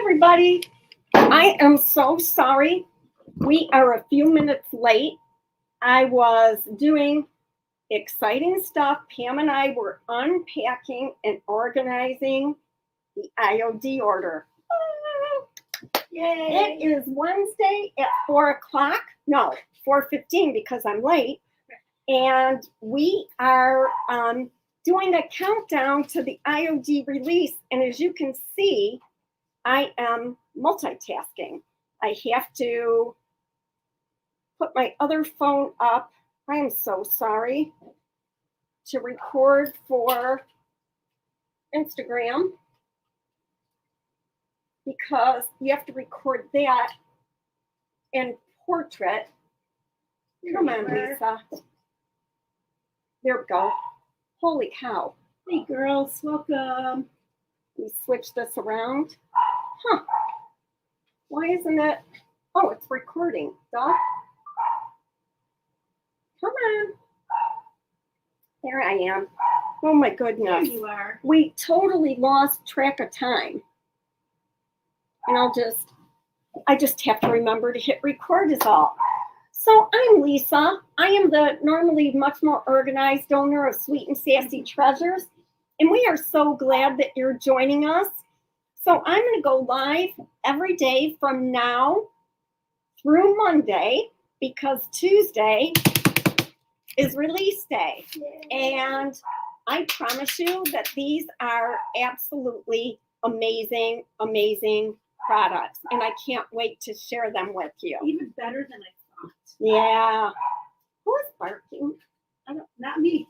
everybody. I am so sorry. We are a few minutes late. I was doing exciting stuff. Pam and I were unpacking and organizing the IOD order. Yay! It is Wednesday at 4 o'clock. No, 4:15 because I'm late. And we are doing a countdown to the IOD release. And as you can see, I am multitasking. I have to put my other phone up. I am so sorry. To record for Instagram because you have to record that in portrait. Come on, Lisa. There we go. Holy cow. Hey girls, welcome. We switch this around. Huh. Why isn't it? Oh, it's recording. Duh. Come on. There I am. Oh my There goodness. you are. We totally lost track of time. And I just have to remember to hit record is all. So I'm Lisa. I am the normally much more organized owner of Sweet and Sassy Treasures. And we are so glad that you're joining us. So I'm going to go live every day from now through Monday because Tuesday is release day. And I promise you that these are absolutely amazing, amazing products. And I can't wait to share them with you. Even better than I thought. Yeah. Who is barking? Not me.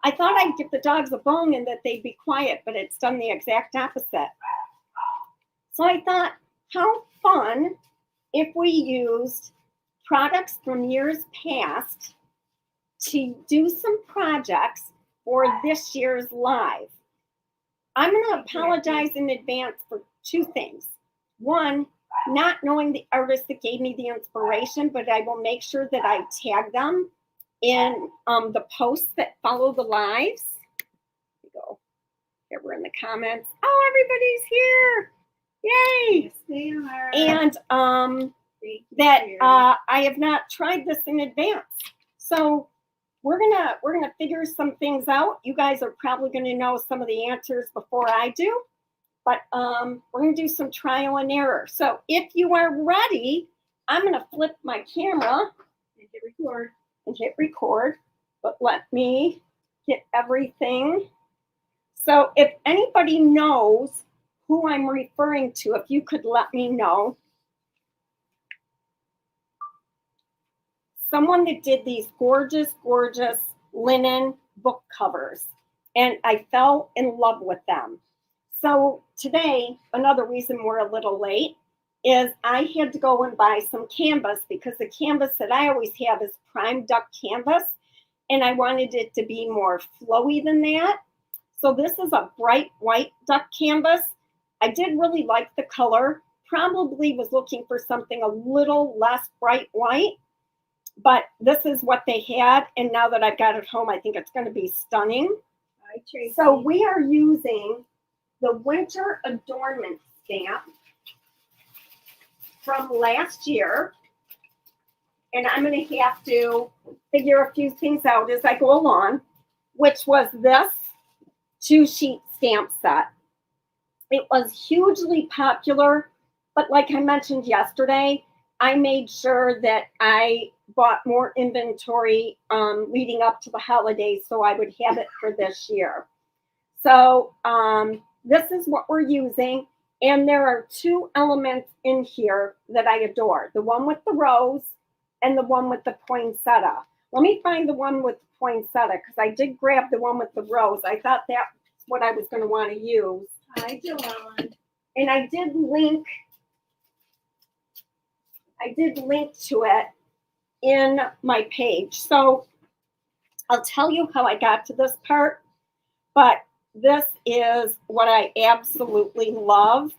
I thought I'd give the dogs a bone and that they'd be quiet, but it's done the exact opposite. So I thought, how fun if we used products from years past to do some projects for this year's live. I'm going to apologize in advance for two things. One, not knowing the artist that gave me the inspiration, but I will make sure that I tag them in the posts that follow the lives. Here we go. Here we're in the comments. Oh, everybody's here. Yay. Yes, they are. And I have not tried this in advance. So we're gonna figure some things out. You guys are probably gonna know some of the answers before I do. But we're gonna do some trial and error. So if you are ready, I'm gonna flip my camera And hit record. and hit record, but let me get everything. So if anybody knows who I'm referring to, if you could let me know. Someone that did these gorgeous, gorgeous linen book covers, and I fell in love with them. So today, another reason we're a little late is I had to go and buy some canvas because the canvas that I always have is prime duck canvas, and I wanted it to be more flowy than that. So this is a bright white duck canvas. I did really like the color, probably was looking for something a little less bright white, but this is what they had, and now that I've got it home, I think it's going to be stunning. Hi, Tracy. So we are using the Winter Adornment stamp from last year. And I'm going to have to figure a few things out as I go along, which was this 2-sheet stamp set. It was hugely popular, but like I mentioned yesterday, I made sure that I bought more inventory leading up to the holidays so I would have it for this year. So this is what we're using. And there are two elements in here that I adore. The one with the rose and the one with the poinsettia. Let me find the one with the poinsettia because I did grab the one with the rose. I thought that's what I was going to want to use. Hi, Joanne. And I did link to it in my page. So I'll tell you how I got to this part, but this is what I absolutely love.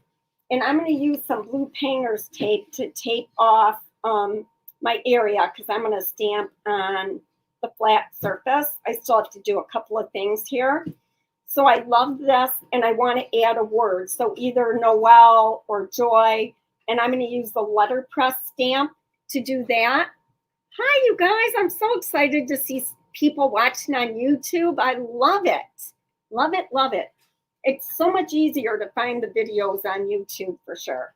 And I'm going to use some blue painter's tape to tape off my area because I'm going to stamp on the flat surface. I still have to do a couple of things here. So I love this, and I want to add a word. So either Noel or Joy, and I'm going to use the letterpress stamp to do that. Hi, you guys. I'm so excited to see people watching on YouTube. I love it. Love it, love it. It's so much easier to find the videos on YouTube for sure.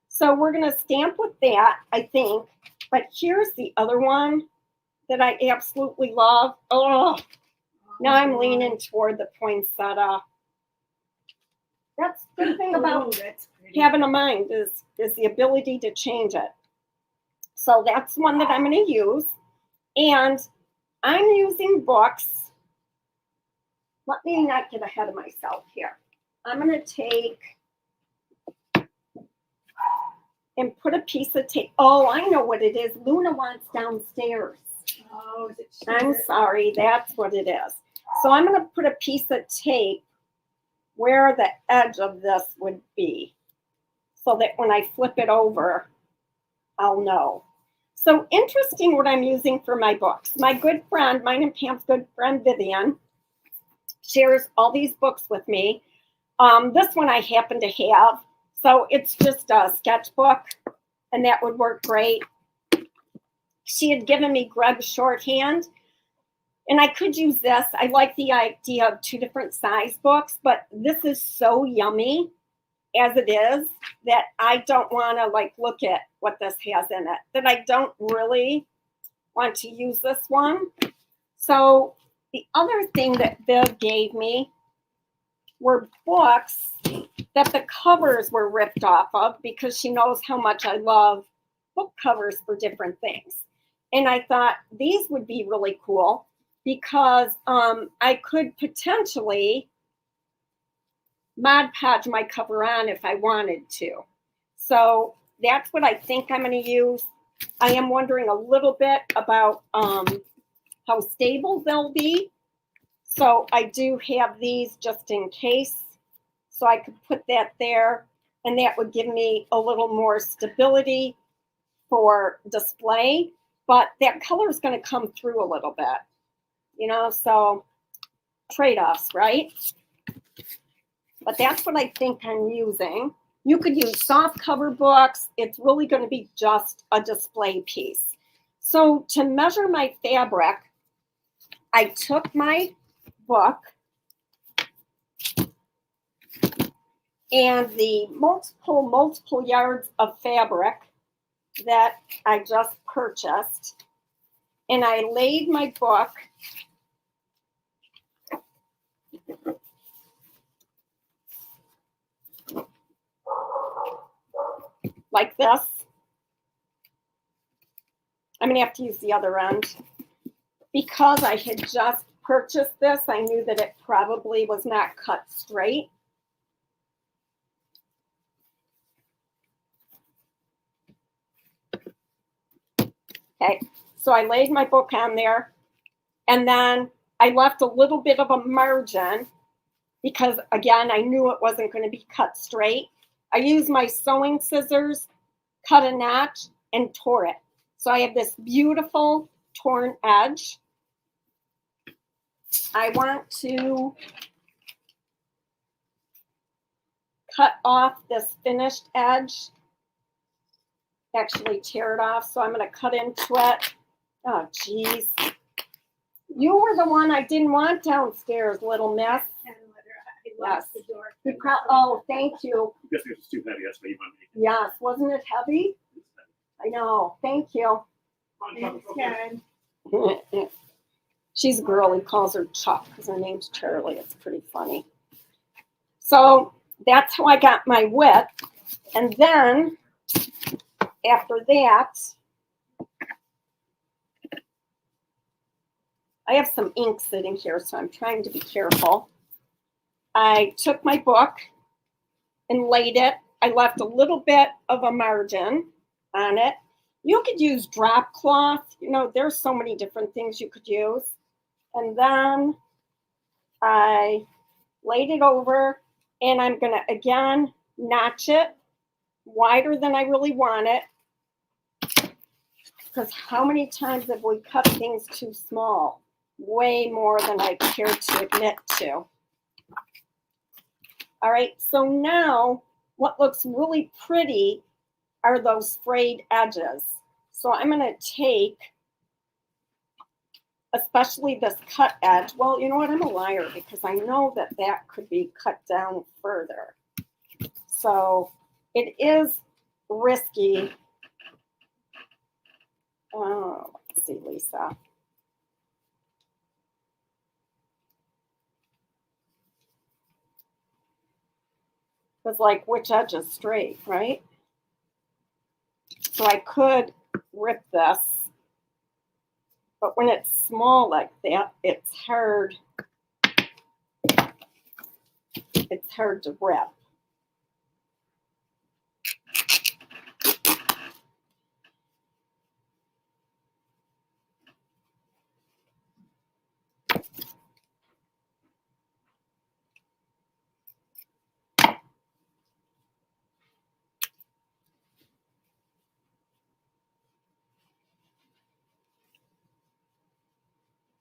So we're going to stamp with that, I think. But here's the other one that I absolutely love. Oh, now I'm leaning toward the poinsettia. That's the good thing about having a mind is the ability to change it. So that's one that I'm going to use. And I'm using books. Let me not get ahead of myself here. I'm going to take and put a piece of tape. Oh, I know what it is. Luna wants downstairs. Oh, is it? I'm sorry. That's what it is. So I'm going to put a piece of tape where the edge of this would be so that when I flip it over, I'll know. So interesting what I'm using for my books. My good friend, mine and Pam's good friend, Vivian, shares all these books with me. This one I happen to have. So it's just a sketchbook, and that would work great. She had given me Greg's shorthand, and I could use this. I like the idea of 2 different size books, but this is so yummy as it is that I don't want to like look at what this has in it, that I don't really want to use this one. So the other thing that Viv gave me were books that the covers were ripped off of because she knows how much I love book covers for different things. And I thought these would be really cool because I could potentially Mod Podge my cover on if I wanted to. So that's what I think I'm going to use. I am wondering a little bit about how stable they'll be. So I do have these just in case. So I could put that there, and that would give me a little more stability for display. But that color is going to come through a little bit, you know, so trade-offs, right? But that's what I think I'm using. You could use soft cover books. It's really going to be just a display piece. So to measure my fabric, I took my book and the multiple yards of fabric that I just purchased, and I laid my book like this. I'm going to have to use the other end. Because I had just purchased this, I knew that it probably was not cut straight. Okay, so I laid my book on there, and then I left a little bit of a margin because, again, I knew it wasn't going to be cut straight. I used my sewing scissors, cut a notch, and tore it. So I have this beautiful torn edge. I want to cut off this finished edge, actually tear it off. So I'm going to cut into it. Oh, geez. You were the one I didn't want downstairs, little miss. Yes. Oh, thank you. Because it was too heavy, that's why you wanted me. Yes, wasn't it heavy? I know. Thank you. She's a girl. He calls her Chuck because her name's Charlie. It's pretty funny. So that's how I got my width. And then after that, I have some ink sitting here, so I'm trying to be careful. I took my book and laid it. I left a little bit of a margin on it. You could use drop cloth. You know, there's so many different things you could use. And then I laid it over, and I'm going to, again, notch it wider than I really want it. Because how many times have we cut things too small? Way more than I care to admit to. All right, so now what looks really pretty are those frayed edges. So I'm going to take, especially this cut edge. Well, you know what? I'm a liar because I know that that could be cut down further. So it is risky. Oh, let's see, Lisa. Because like which edge is straight, right? So I could rip this, but when it's small like that, it's hard. It's hard to rip.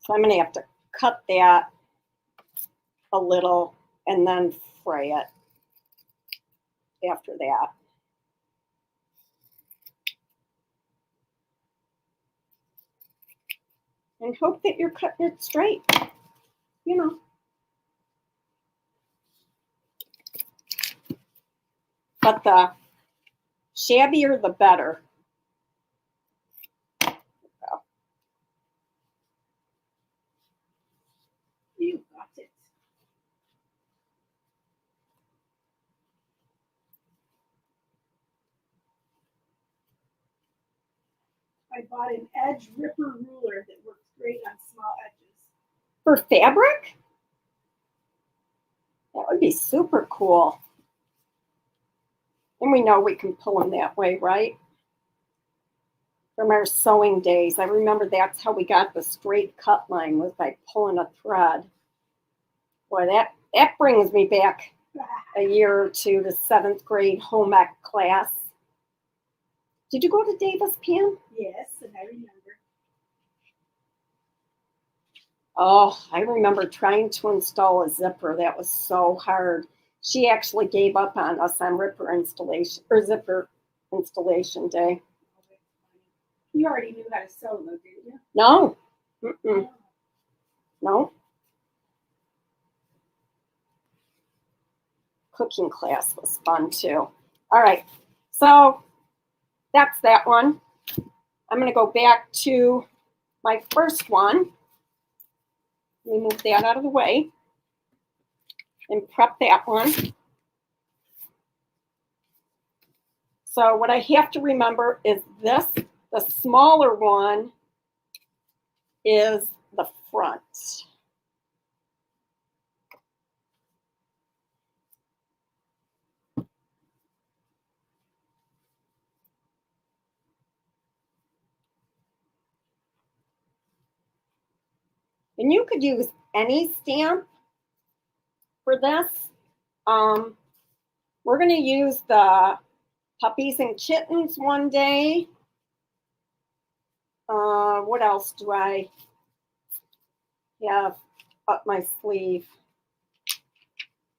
So I'm going to have to cut that a little and then fray it after that. And hope that you're cutting it straight, you know. But the shabbier, the better. You got it. I bought an edge ripper ruler that works great on small edges. For fabric? That would be super cool. And we know we can pull them that way, right? From our sewing days. I remember that's how we got the straight cut line, was by pulling a thread. Boy, that brings me back a year or two to 7th grade home ec class. Did you go to Davis, Pam? Yes, and I remember. Oh, I remember trying to install a zipper. That was so hard. She actually gave up on us on zipper installation day. You already knew how to sew, though, didn't you? No. Mm-mm. No. Cooking class was fun too. All right. So that's that one. I'm going to go back to my first one. Let me move that out of the way and prep that one. So what I have to remember is this, the smaller one is the front. And you could use any stamp for this. We're going to use the Puppies and Kittens one day. What else do I have up my sleeve?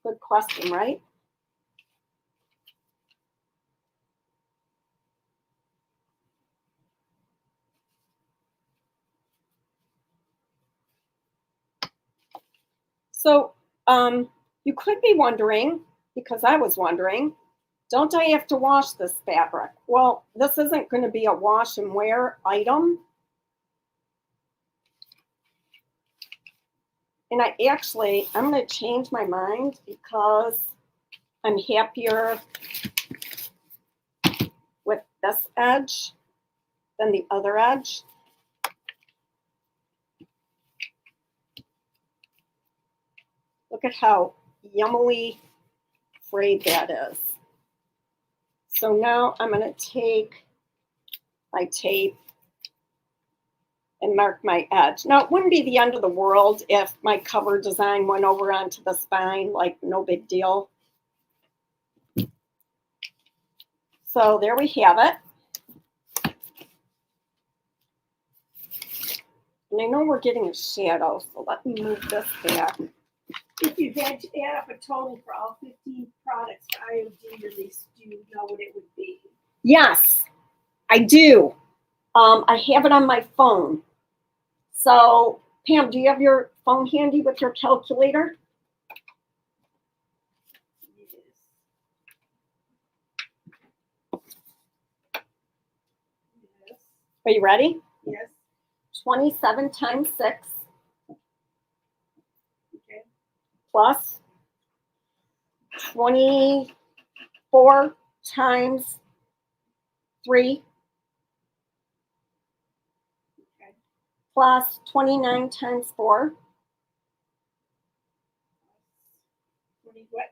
Good question, right? So you could be wondering, because I was wondering, don't I have to wash this fabric? Well, this isn't going to be a wash and wear item. And I'm going to change my mind because I'm happier with this edge than the other edge. Look at how yummily frayed that is. So now I'm going to take my tape and mark my edge. Now, it wouldn't be the end of the world if my cover design went over onto the spine, like no big deal. So there we have it. And I know we're getting a shadow, so let me move this back. If you had to add up a total for all 15 products for IOD release, do you know what it would be? Yes, I do. I have it on my phone. So, Pam, do you have your phone handy with your calculator? Yes. Yes. Are you ready? Yes. 27 times 6 Okay. plus 24 times 3 Okay. plus 29 times 4, 20 what?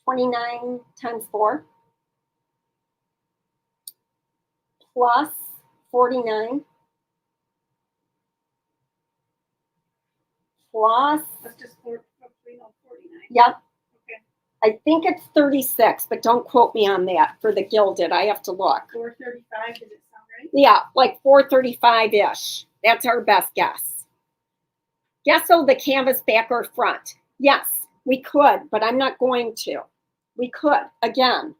29 times 4 plus 49 plus, That's just 49. yep, Okay. I think it's 36, but don't quote me on that for the gilded. I have to look. 435, does it sound right? Yeah, like 435-ish. That's our best guess. Gesso the canvas back or front. Yes, we could, but I'm not going to. We could. Again,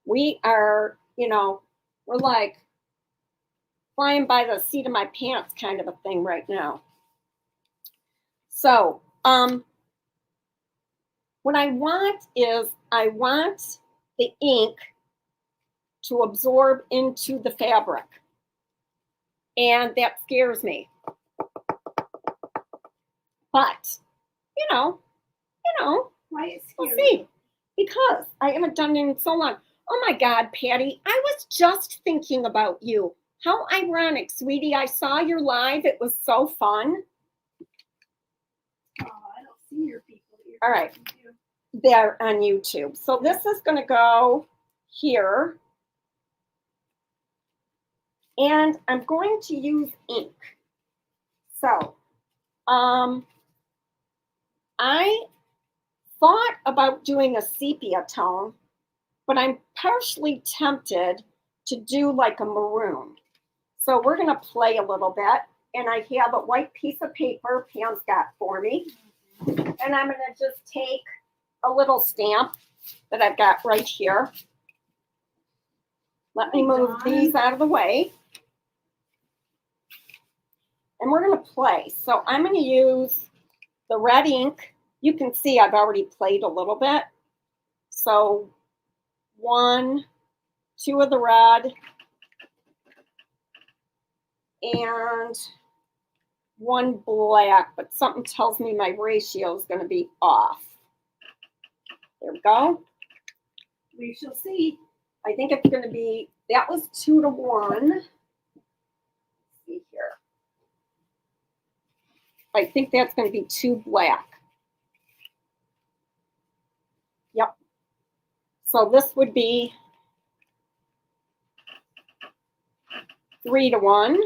we are, we're like flying by the seat of my pants kind of a thing right now. So, what I want is I want the ink to absorb into the fabric. And that scares me. But, you know, Why is we'll scary? see. Because I haven't done it in so long. Oh my God, Patty, I was just thinking about you. How ironic, sweetie. I saw your live. It was so fun. Oh, I don't see your people here. All right. They're on YouTube. So this is going to go here. And I'm going to use ink. So, I thought about doing a sepia tone, but I'm partially tempted to do like a maroon. So we're going to play a little bit. And I have a white piece of paper Pam's got for me. And I'm going to just take a little stamp that I've got right here. Let me move these out of the way. And we're going to play. So I'm going to use the red ink. You can see I've already played a little bit. So 1, 2 of the red, and 1 black, but something tells me my ratio is going to be off. There we go. We shall see. I think it's going to be, that was 2 to 1. Let's see here. I think that's going to be 2 black. Yep. So this would be 3 to 1.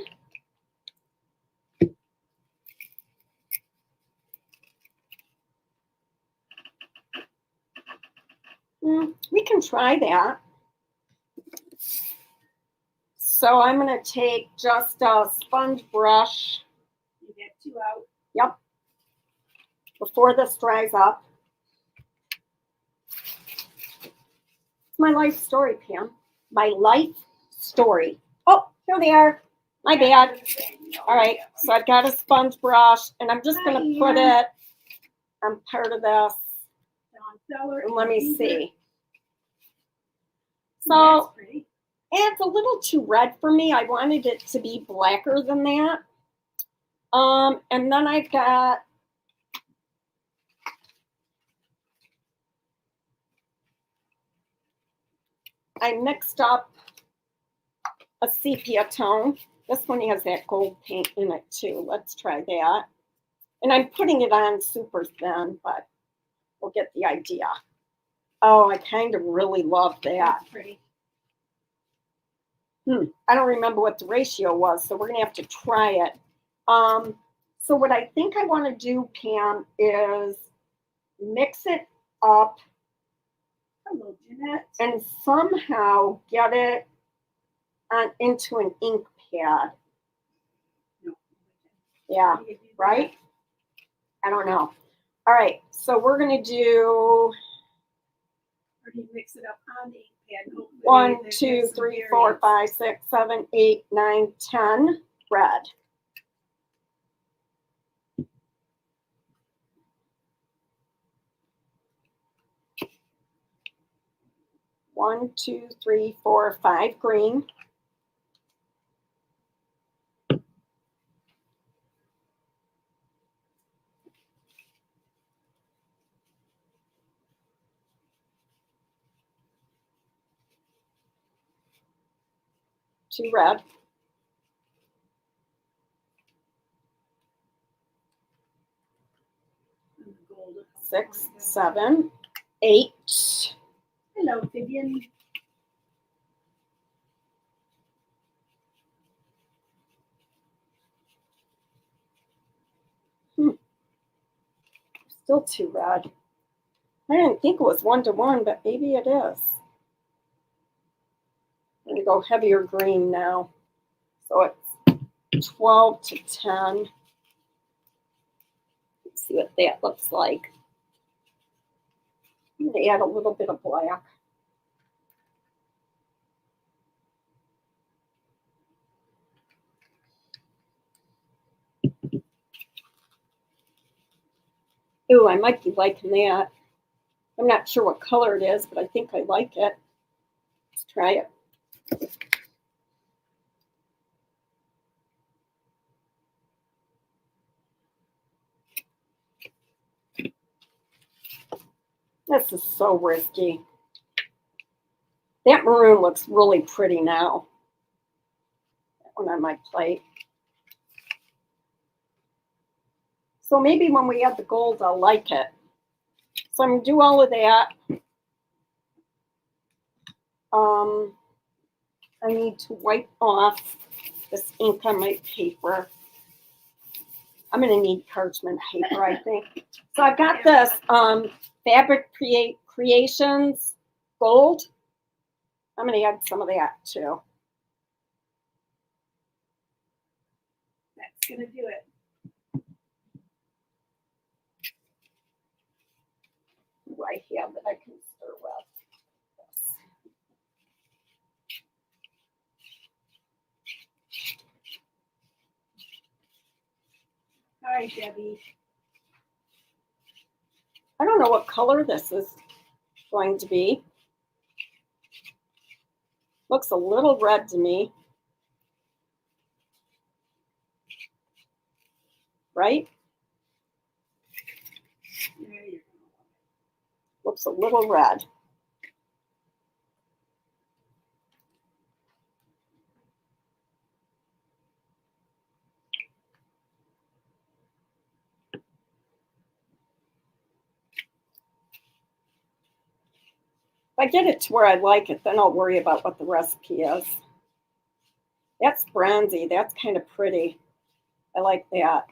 We can try that. So I'm going to take just a sponge brush. You get 2 out. Yep. Before this dries up. It's my life story, Pam. My life story. Oh, here they are. My bad. All right. So I've got a sponge brush, and I'm just going to put it on part of this. And let me see. So it's a little too red for me. I wanted it to be blacker than that. And then I've got I mixed up a sepia tone. This one has that gold paint in it too. Let's try that. And I'm putting it on super thin, but we'll get the idea. Oh, I kind of really love that. That's pretty. I don't remember what the ratio was, so we're going to have to try it. So what I think I want to do, Pam, is mix it up. Hello, Jeanette. And somehow get it into an ink pad. No. Yeah, right? I don't know. All right, so we're gonna do Or do you mix it up on the ink pad? Hopefully 1, there's 2, some 3, 4, variance. 5, 6, 7, 8, 9, 10 red. One, 2, 3, 4, 5 green. Two red. And the gold. 6, 7, 8. Hello, Vivian. Still too red. I didn't think it was 1-to-1, but maybe it is. I'm gonna go heavier green now. So it's 12 to 10. Let's see what that looks like. I'm gonna add a little bit of black. Ooh, I might be liking that. I'm not sure what color it is, but I think I like it. Let's try it. This is so risky. That maroon looks really pretty now. That one on my plate. So maybe when we add the gold, I'll like it. So I'm gonna do all of that. I need to wipe off this ink on my paper. I'm gonna need parchment paper, I think. So I've got this Fabric Creations gold. I'm gonna add some of that too. That's gonna do it. What do I have that I can stir with? Hi, Debbie. I don't know what color this is going to be. Looks a little red to me. Right? There you go. Looks a little red. If I get it to where I like it, then I'll worry about what the recipe is. That's bronzy. That's kind of pretty. I like that.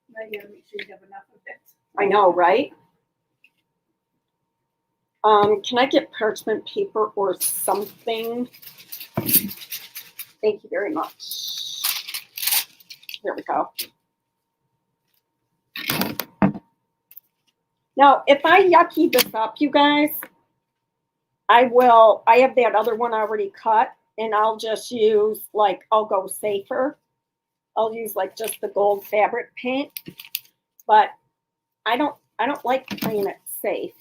Now you gotta make sure you have enough of it. I know, right? Can I get parchment paper or something? Thank you very much. Here we go. Now, if I yucky this up, you guys, I have that other one already cut, and I'll just use, like, I'll go safer. I'll use, like, just the gold fabric paint, but I don't like playing it safe.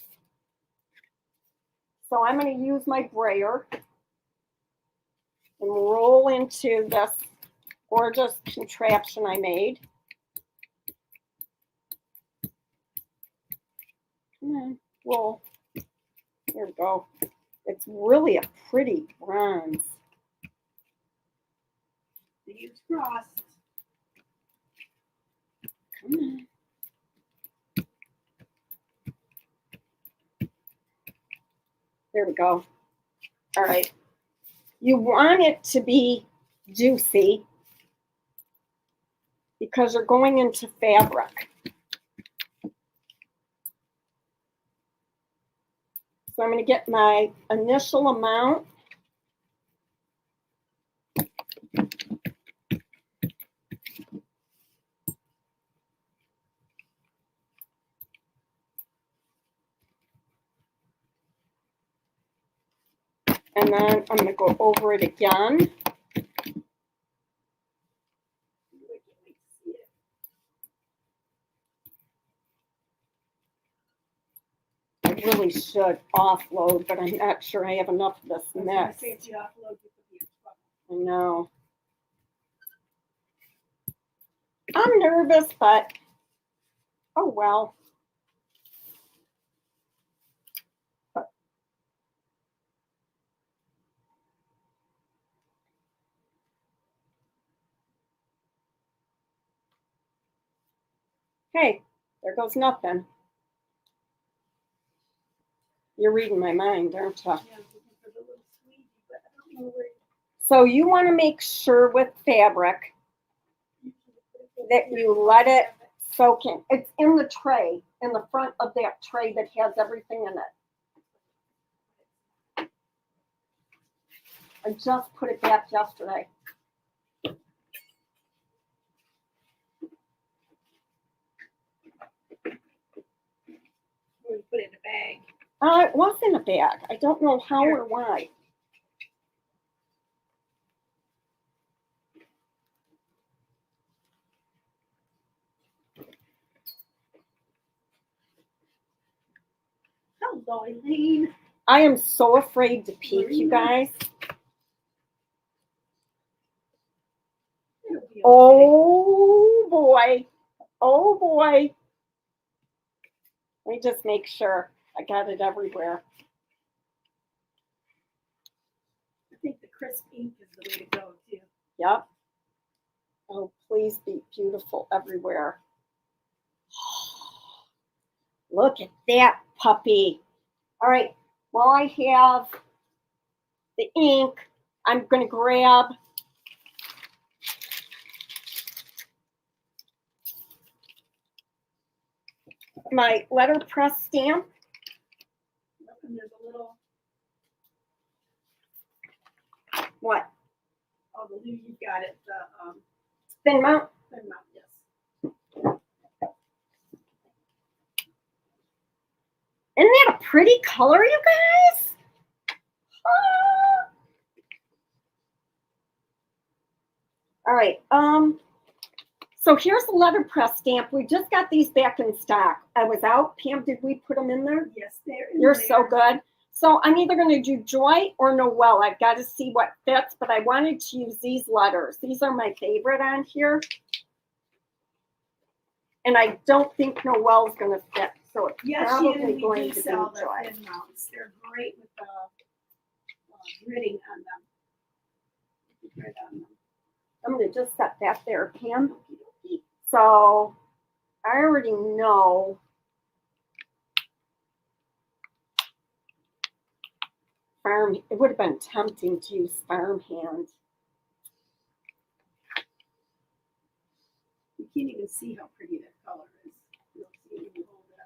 So I'm going to use my brayer and roll into this gorgeous contraption I made. Come on, roll. There we go. It's really a pretty bronze. Fingers crossed. Come on. There we go. All right. You want it to be juicy because you're going into fabric. So I'm going to get my initial amount. And then I'm gonna go over it again. I really should offload, but I'm not sure I have enough of this I was gonna mix. say, if you upload, you could be in trouble. I know. I'm nervous, but oh well. Hey, there goes nothing. You're reading my mind, aren't you? Yeah, I'm looking for the little squeegee, but I don't know where So you want to make sure with fabric that you let it soak in. It's in the tray, in the front of that tray that has everything in it. I just put it back yesterday. we put it in a bag. It was in a bag. I don't know how or why. Hello, Elaine. I am so afraid to peek, you guys. It'll be okay. Oh boy. Oh boy. Let me just make sure I got it everywhere. I think the crisp ink is the way to go too. Yep. Oh, please be beautiful everywhere. Look at that puppy. All right, while I have the ink, I'm going to grab my letterpress stamp. Look, and there's a little, What? oh, the new, you got it, the Thin mount. thin mount, yes. Isn't that a pretty color, you guys? Ah. All right. So here's the letterpress stamp. We just got these back in stock. I was out. Pam, did we put them in there? Yes, they're in You're there. so good. So I'm either going to do Joy or Noel. I've got to see what fits, but I wanted to use these letters. These are my favorite on here. And I don't think Noel's going to fit. So it's Yes, probably Shannon, we going do to be sell the Joy. thin mounts. They're great with the gridding on them. Grid on them. I'm going to just set that there, Pam. So I already know. Farm. It would have been tempting to use farmhand. You can't even see how pretty that color is. You'll see it when you hold it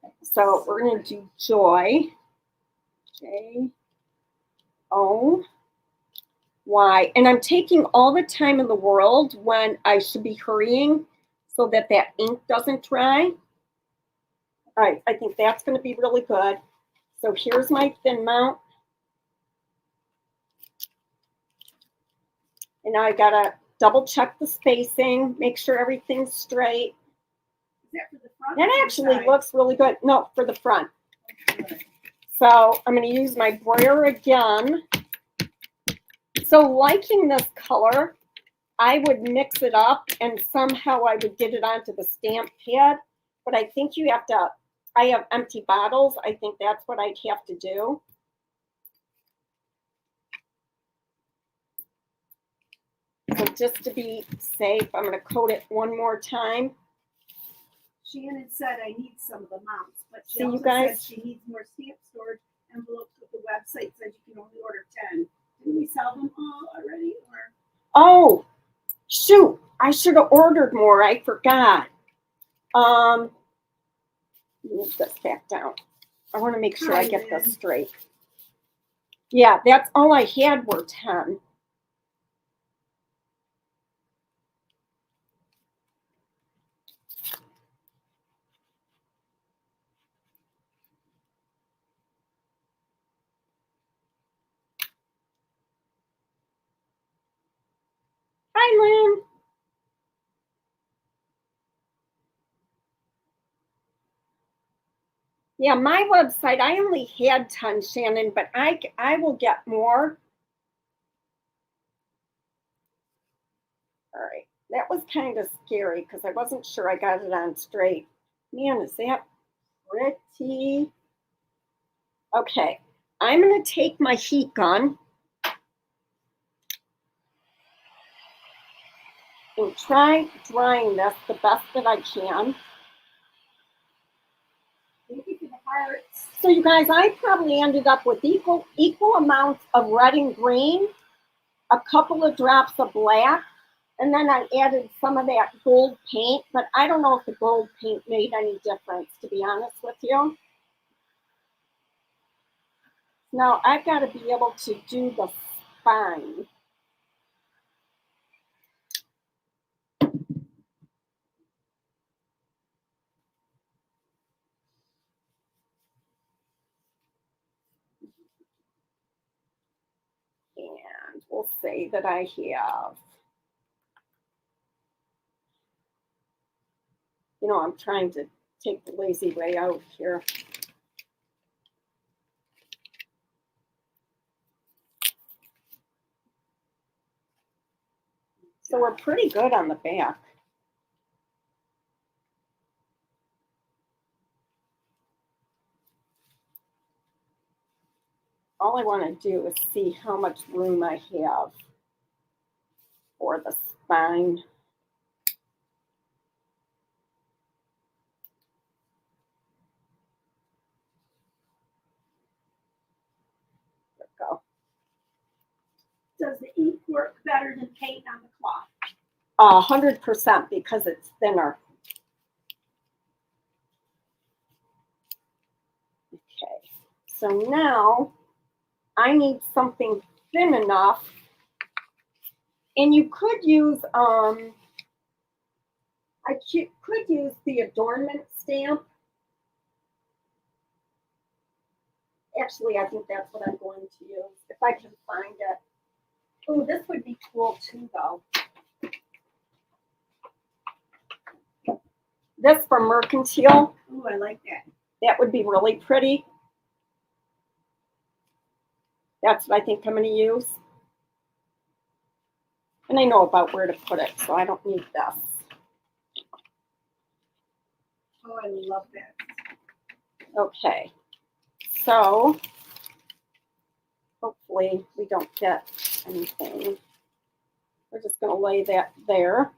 up. So we're going to do Joy. J-O-Y. And I'm taking all the time in the world when I should be hurrying so that that ink doesn't dry. All right, I think that's going to be really good. So here's my thin mount. And now I got to double check the spacing, make sure everything's straight. Is that for the front? That or the actually side? looks really good. No, for the front. Good. So I'm going to use my brayer again. So liking this color, I would mix it up and somehow I would get it onto the stamp pad. But I think you have to, I have empty bottles. I think that's what I'd have to do. So just to be safe, I'm going to coat it one more time. Shannon said I need some of the mounts, but she See, you also guys? said she needs more stamp storage envelopes with the website says you can only order 10. Didn't we sell them all already? Or Oh, shoot. I should have ordered more. I forgot. Move this back down. I want to make sure I get this straight. Yeah, that's all I had were 10. Yeah, my website, I only had 10, Shannon, but I will get more. All right. That was kind of scary because I wasn't sure I got it on straight. Man, is that pretty? Okay. I'm going to take my heat gun and try drying this the best that I can. Thank you for the hearts. So you guys, I probably ended up with equal amounts of red and green, a couple of drops of black, and then I added some of that gold paint, but I don't know if the gold paint made any difference, to be honest with you. Now I've got to be able to do the spine. And we'll say that I have, I'm trying to take the lazy way out here. So we're pretty good on the back. All I want to do is see how much room I have for the spine. There we go. Does the ink work better than paint on the cloth? 100% because it's thinner. Okay, so now I need something thin enough, and you could use could use the adornment stamp. Actually, I think that's what I'm going to use if I can find it. Oh, this would be cool too, though. This for Mercantile, Oh, I like that. that would be really pretty. That's what I think I'm going to use. And I know about where to put it, so I don't need this. Oh, I love that. Okay, so hopefully we don't get anything. We're just going to lay that there.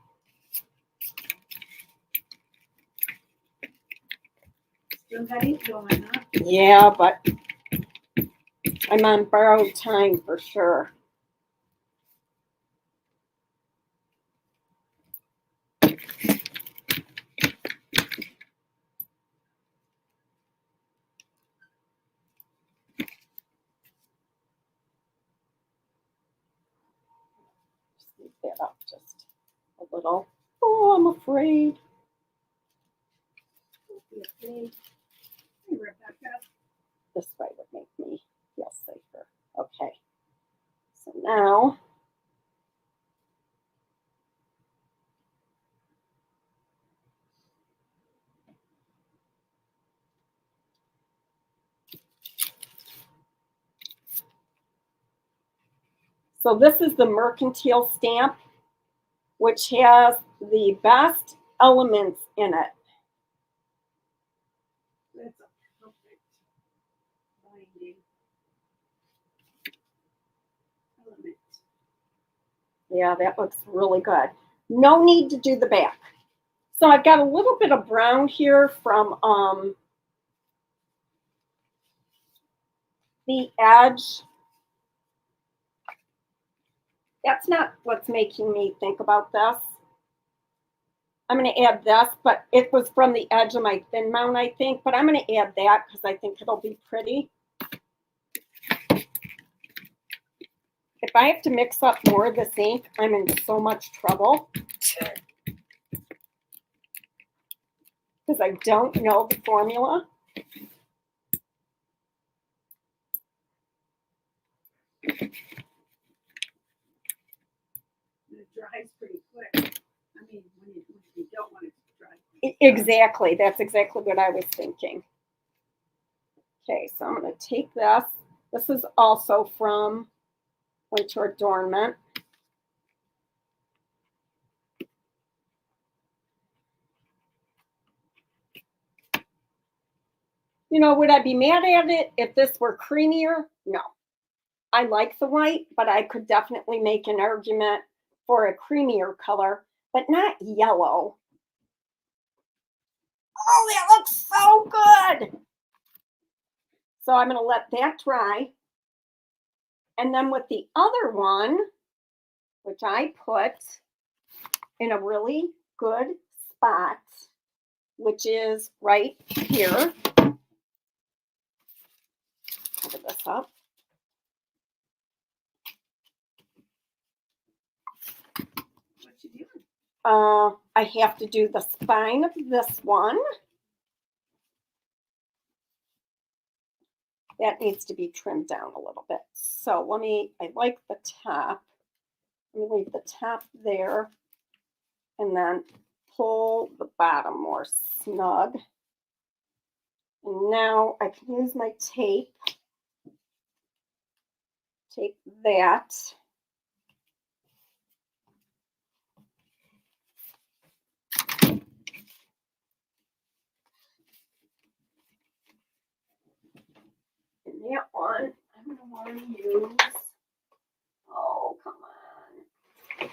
Still got ink going, huh? Yeah, but I'm on borrowed time for sure. Leave that up just a little. Oh, I'm afraid. Be afraid. Hey, Rebecca. This way would make me feel safer. Okay. So now, so this is the Mercantile stamp, which has the best elements in it. That's a perfect binding element. Yeah, that looks really good. No need to do the back. So I've got a little bit of brown here from the edge. That's not what's making me think about this. I'm going to add this, but it was from the edge of my thin mount, I think. But I'm going to add that because I think it'll be pretty. If I have to mix up more of this ink, I'm in so much trouble. Because I don't know the formula. It dries pretty quick. I mean, when you don't want it to dry. Exactly. That's exactly what I was thinking. Okay, so I'm going to take this. This is also from Winter Adornment. You know, would I be mad at it if this were creamier? No. I like the white, but I could definitely make an argument for a creamier color, but not yellow. Oh, that looks so good. So I'm going to let that dry. And then with the other one, which I put in a really good spot, which is right here. Cover this up. What you doing? I have to do the spine of this one. That needs to be trimmed down a little bit. So I like the top. Let me leave the top there and then pull the bottom more snug. And now I can use my tape. Tape that. And that one, I'm going to want to use, oh, come on.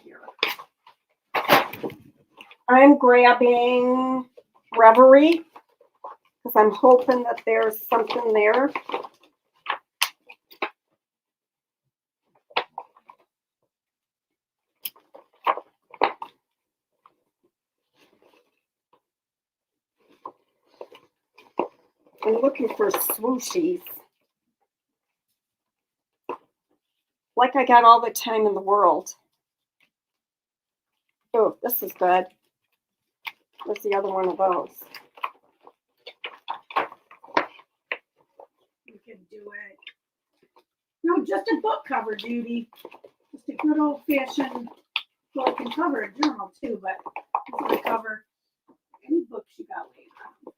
Here. I'm grabbing Reverie because I'm hoping that there's something there. I'm looking for swooshies. Like I got all the time in the world. Oh, this is good. Where's the other one of those? You can do it. No, just a book cover, Judy. Just a good old fashioned book and cover a journal too, but this is a cover any books you got laying around.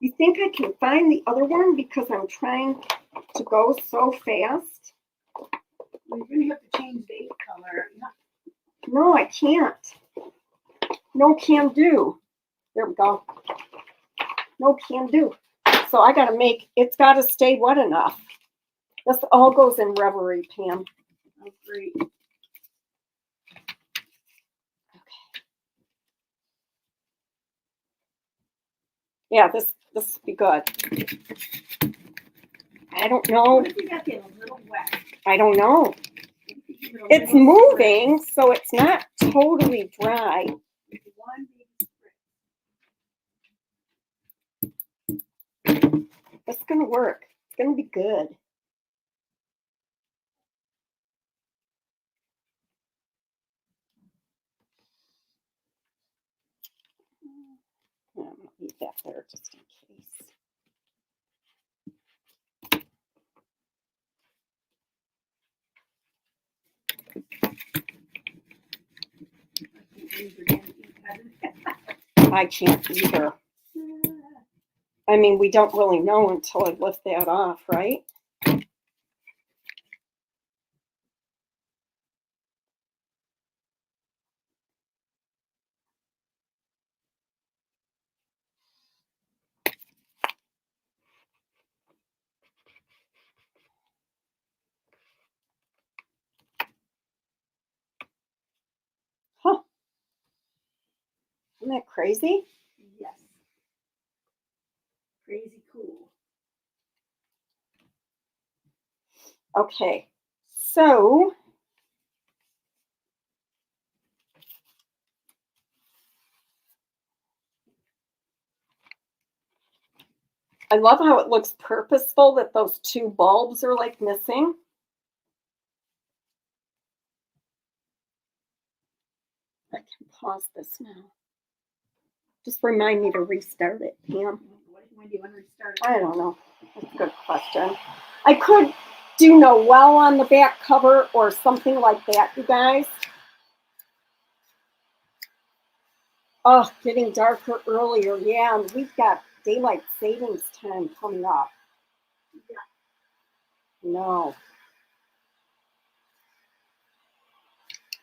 You think I can find the other one because I'm trying to go so fast? Well, you're gonna have to change the ink color. No, I can't. No can do. There we go. No can do. So I gotta it's gotta stay wet enough. This all goes in Reverie, Pam. Oh, great. Yeah, this will be good. I don't know. What if you got it a little wet? I don't know. It's little moving, so it's not totally dry. spray. One big spray. It's gonna work. It's gonna be good. I'm gonna leave that there just in case. I can't either. I mean, we don't really know until I lift that off, right? Huh. Isn't that crazy? Yes. Crazy cool. Okay, so I love how it looks purposeful that those two bulbs are like missing. I can pause this now. Just remind me to restart it, Pam. When do you want to restart? I don't know. That's a good question. I could do Noel on the back cover or something like that, you guys. Oh, getting darker earlier. Yeah, and we've got daylight savings time coming up. No.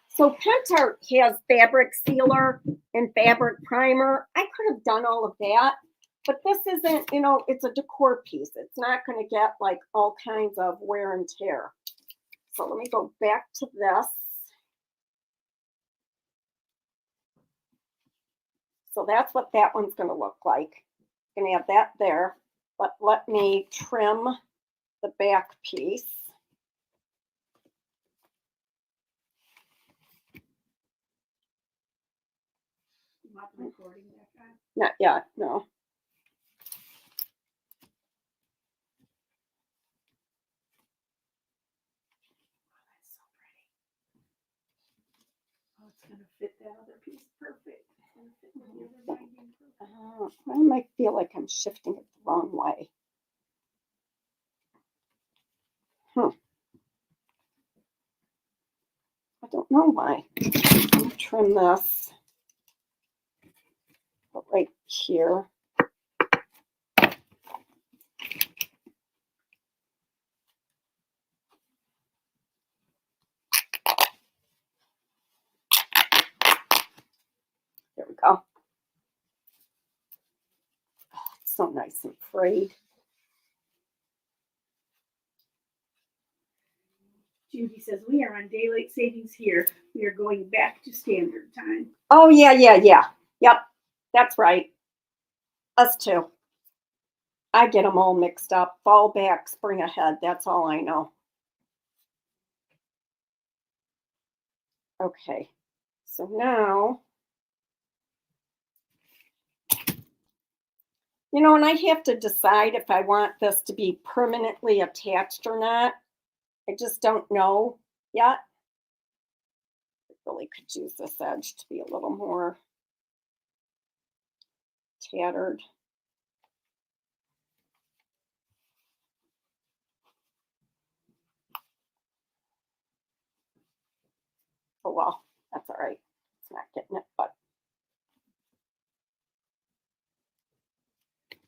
So Pentart has fabric sealer and fabric primer. I could have done all of that, but this isn't, it's a decor piece. It's not going to get like all kinds of wear and tear. So let me go back to this. So that's what that one's going to look like. Going to have that there, but let me trim the back piece. Not recording that guy. Not yet, no. That's so pretty. Oh, it's gonna fit that other piece perfect. It's gonna fit with the other binding perfect. I might feel like I'm shifting it the wrong way. I don't know why. Let me trim this right here. There we go. Oh, it's so nice and frayed. Judy says, we are on daylight savings here. We are going back to standard time. Oh, yeah. Yep, that's right. Us too. I get them all mixed up. Fall back, spring ahead. That's all I know. Okay. So now, and I have to decide if I want this to be permanently attached or not. I just don't know yet. I really could use this edge to be a little more tattered. Oh, well, that's all right. It's not getting it, but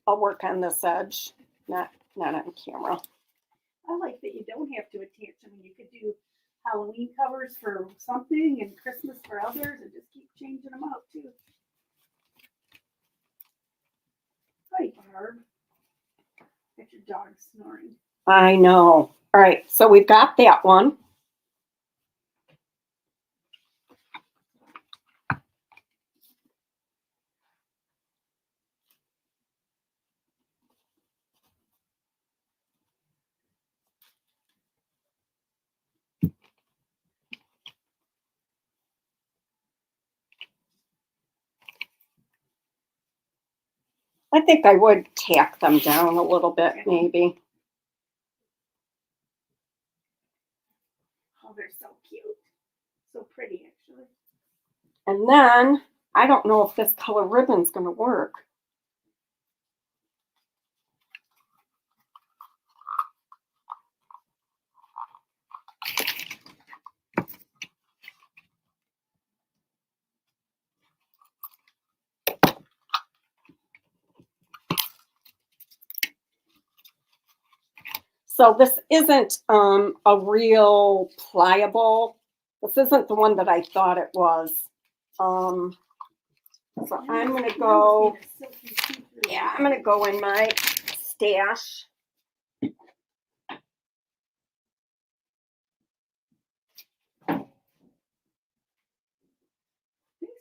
I'll work on this edge, not on camera. I like that you don't have to attach them. You could do Halloween covers for something and Christmas for others and just keep changing them out too. Hi, Barb. Got your dog snoring. I know. All right, so we've got that one. I think I would tack them down a little bit, maybe. Oh, they're so cute. So pretty, actually. And then, I don't know if this color ribbon's going to work. So this isn't a real pliable. This isn't the one that I thought it was. So I'm going to go, yeah, I'm going to go in my stash. Thanks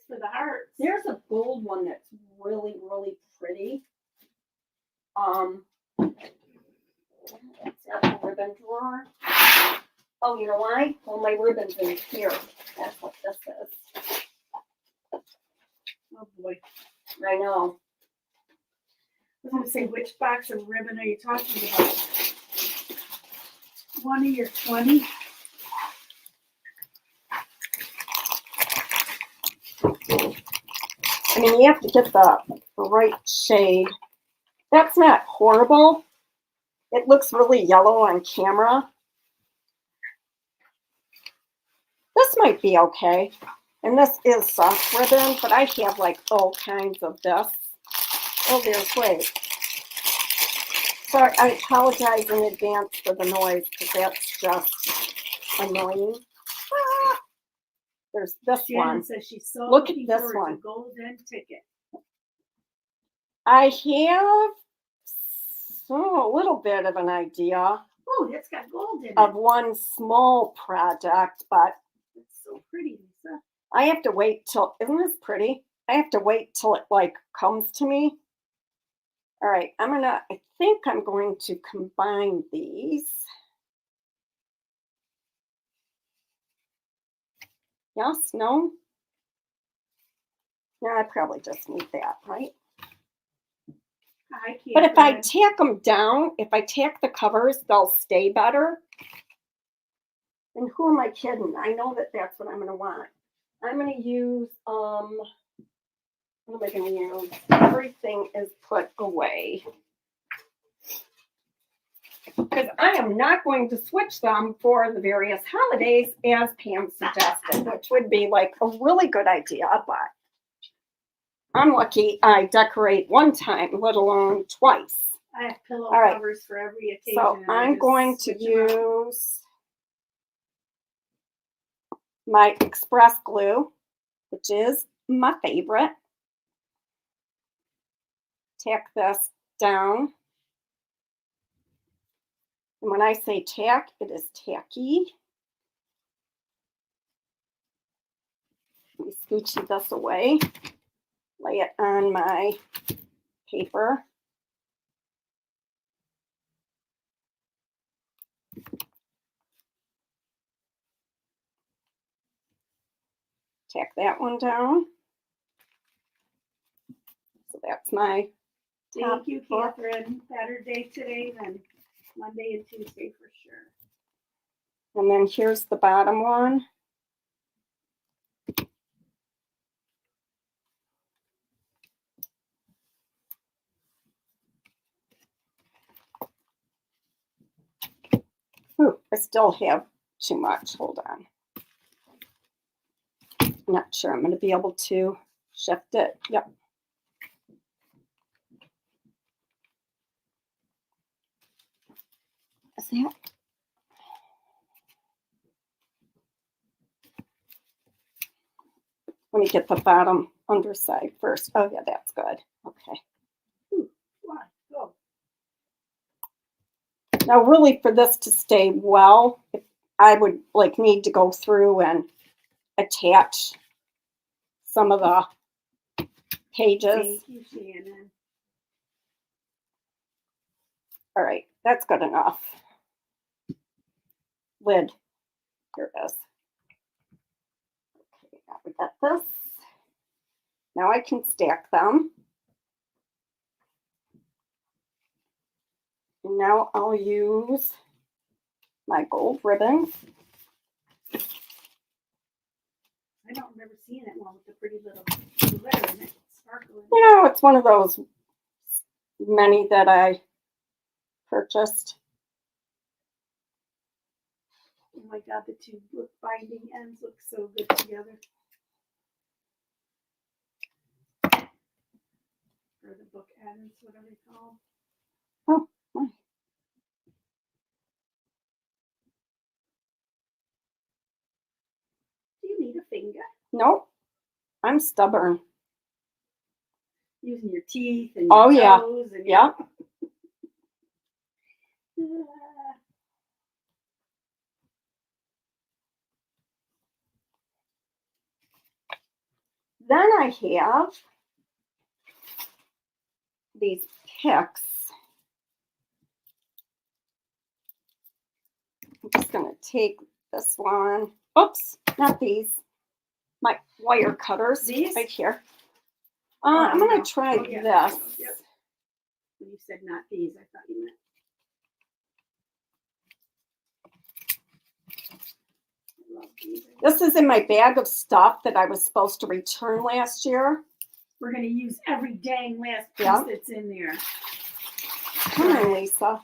for the hearts. There's a gold one that's really, really pretty. It's at the ribbon drawer. Oh, you know why? Well, my ribbon's in here. That's what this is. Oh boy. I know. I was gonna say, which box of ribbon are you talking about? 20 or 20? I mean, you have to get the right shade. That's not horrible. It looks really yellow on camera. This might be okay. And this is soft ribbon, but I have like all kinds of this. Oh, there's wait. Sorry, I apologize in advance for the noise because that's just annoying. Ah, there's this Shannon one. says she's so Look at looking this forward one. to golden ticket. I have a little bit of an idea Oh, it's got gold in it. of one small project, but It's so pretty, Lisa. I have to wait till, isn't this pretty? I have to wait till it like comes to me. All right, I think I'm going to combine these. Yes, no? No, I probably just need that, right? I can't. But if I tack them down, if I tack the covers, they'll stay better. And who am I kidding? I know that that's what I'm going to want. I'm going to use, what am I going to use? Everything is put away. Because I am not going to switch them for the various holidays as Pam suggested, which would be like a really good idea, but I'm lucky I decorate one time, let alone twice. I have pillow All right. covers for every occasion. So and I I'm just going to switch 'em out. use my Express glue, which is my favorite. Tack this down. And when I say tack, it is tacky. Let me scooch this away. Lay it on my paper. Tack that one down. So that's my top Thank you, book. Catherine. Better day today than Monday and Tuesday for sure. And then here's the bottom one. Ooh, I still have too much. Hold on. Not sure I'm going to be able to shift it. Yep. Is that? Let me get the bottom underside first. Oh yeah, that's good. Okay. Come on, go. Now really for this to stay well, I would like need to go through and attach some of the pages. Thank you, Shannon. All right, that's good enough. Lid. Here it is. Okay, now we got this. Now I can stack them. And now I'll use my gold ribbon. I don't remember seeing it one with the pretty little glitter in it, sparkling. You know, it's one of those many that I purchased. Oh my God, the two book binding ends look so good together. Or the book ends, whatever you call them. Oh, my. Do you need a finger? Nope. I'm stubborn. Using your teeth and Oh, your yeah. toes and Yeah. your... Then I have these picks. I'm just going to take this one. Oops, not these. My wire cutters These? right here. Oh, I'm going no. to try Oh, yeah. this. Yep. When you said not these, I thought you meant. I love these. This is in my bag of stuff that I was supposed to return last year. We're going to use every dang last piece Yeah. that's in there. Come on, Lisa.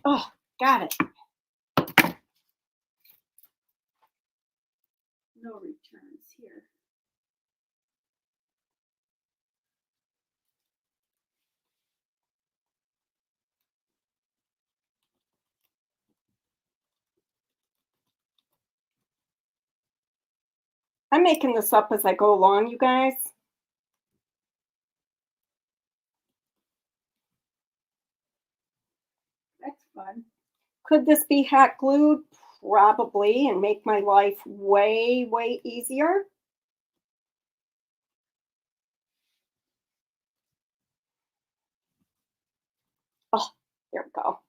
Oh, got it. No returns here. I'm making this up as I go along, you guys. That's fun. Could this be hot glued? Probably, and make my life way, way easier. Oh, there we go.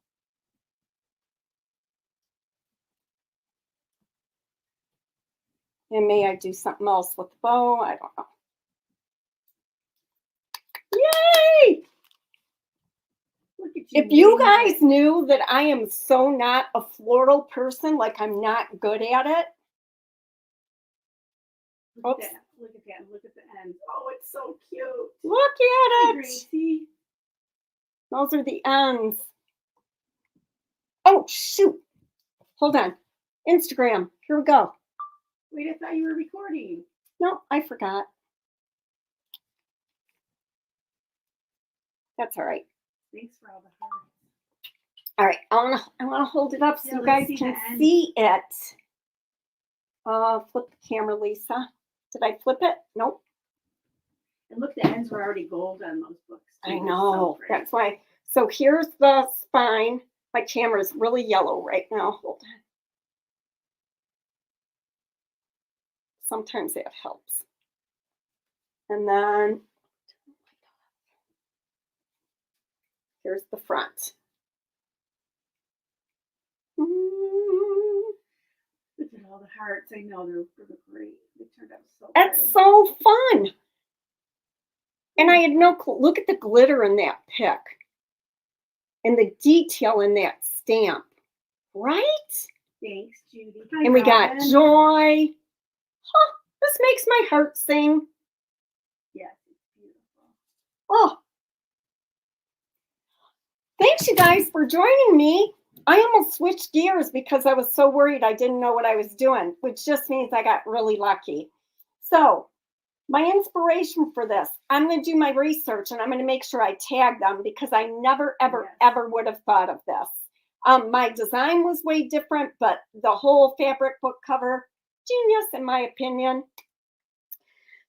And may I do something else with the bow? I don't know. Yay! Look at you. If you winging guys it. knew that I am so not a floral person, like I'm not good at it. Look Oops. at that. Look at that. Look at the ends. Oh, it's so cute. Look Hi, at it. Gracie. Those are the ends. Oh, shoot. Hold on. Instagram. Here we go. Wait, I thought you were recording. No, I forgot. That's all right. Thanks for all the hearts. All right. I wanna hold it up so Yeah, you let's guys see can the ends. see it. Flip the camera, Lisa. Did I flip it? Nope. And look, the ends were already gold on those books. too. I They're know. So pretty. That's why. So here's the spine. My camera is really yellow right now. Hold on. Sometimes that helps. And then here's the front. Look at all the hearts. I know they're great. They turned out so It's pretty. so fun. And I had no clue. Look at the glitter in that pick. And the detail in that stamp. Right? Thanks, Judy. Hi, And we got Robin. joy. Huh, this makes my heart sing. Yes, it's beautiful. Oh. Thanks, you guys, for joining me. I almost switched gears because I was so worried I didn't know what I was doing, which just means I got really lucky. So, my inspiration for this, I'm going to do my research and I'm going to make sure I tag them because I never, ever, Yes. ever would have thought of this. My design was way different, but the whole fabric book cover, genius in my opinion.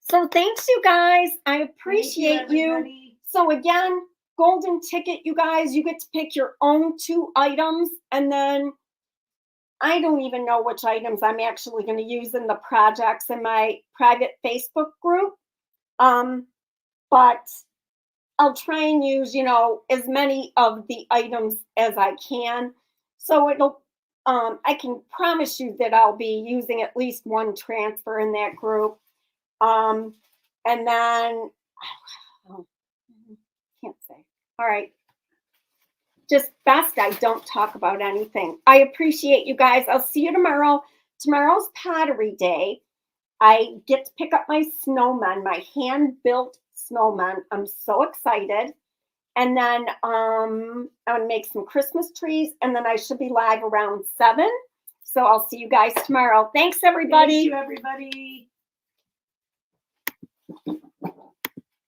So thanks, you guys. I appreciate you. everybody. So again, golden ticket, you guys. You get to pick your own 2 items, and then I don't even know which items I'm actually going to use in the projects in my private Facebook group. But I'll try and use, as many of the items as I can. So it'll, I can promise you that I'll be using at least 1 transfer in that group. And then, can't say. All right. Just best I don't talk about anything. I appreciate you guys. I'll see you tomorrow. Tomorrow's Pottery Day. I get to pick up my snowmen, my hand-built snowmen. I'm so excited. And then I'm gonna make some Christmas trees, and then I should be live around 7. So I'll see you guys tomorrow. Thanks, everybody. Thank you, everybody.